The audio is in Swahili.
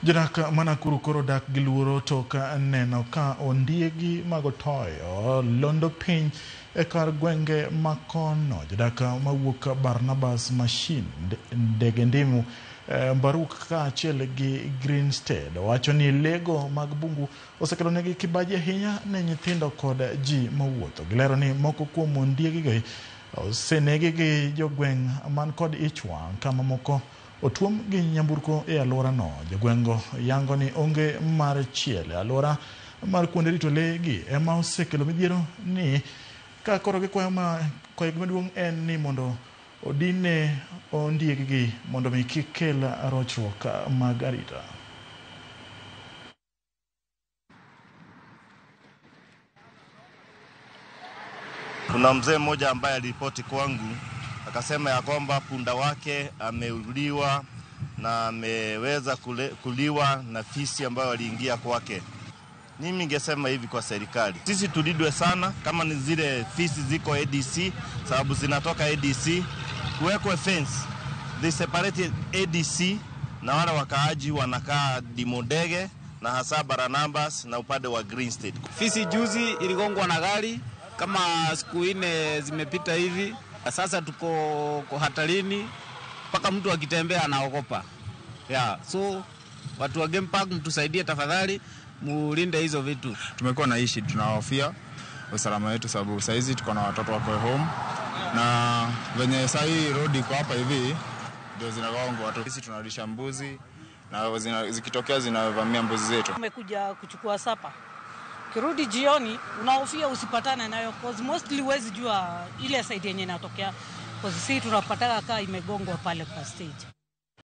Jodak Manakuru koro dak gi luoro tok neno ka ondiegi magotoyo londo piny e kar gwenge makono. Jodak mawuok Barnabas Machine ndege ndimu Baruk ka achiel gi Greenstead wacho ni lego mag bungu osekelo negi kibaji ahinya ne nyithindo kod ji mawuotho. Gilero ni moko kuom ondiegi gi osenegi gi jogweng' man kod ichwang' kama moko otuom gi nyamburko e alwora no. Jogwengo yango ni onge mar chiel alwora mar kuonde rito le gi ema osekelo midhiero ni ka koro gikwayo maduong' en ni mondo odine ondiegi gi mondo mi kik kel rochruok mag arita. Kuna mzee mmoja ambaye aliripoti kwangu akasema ya kwamba punda wake ameuliwa na ameweza kuliwa na fisi ambayo waliingia kwake. Mimi ningesema hivi kwa serikali, sisi tulidwe sana kama ni zile fisi ziko ADC, sababu zinatoka ADC, kuwekwe fence, they separated ADC na wale wakaaji wanakaa Dimodege na hasa Barnabas na upande wa Greenstead. Fisi juzi iligongwa na gari kama siku 4 zimepita hivi. Sasa tuko hatarini mpaka mtu akitembea anaogopa. So watu wa game park mtusaidie tafadhali, mulinde hizo vitu. Tumekuwa naishi tunahofia usalama wetu sababu saa hizi tuko na watoto wako home na venye saa hii road iko hapa hivi ndio zinagongwa watu. Sisi tunarudisha mbuzi na zikitokea zinavamia mbuzi zetu. Tumekuja kuchukua sapa. Kirudi jioni unahofia usipatane nayo cause mostly huwezi jua ile side yenye inatokea cause sisi tunapataka kaa imegongwa pale kwa stage.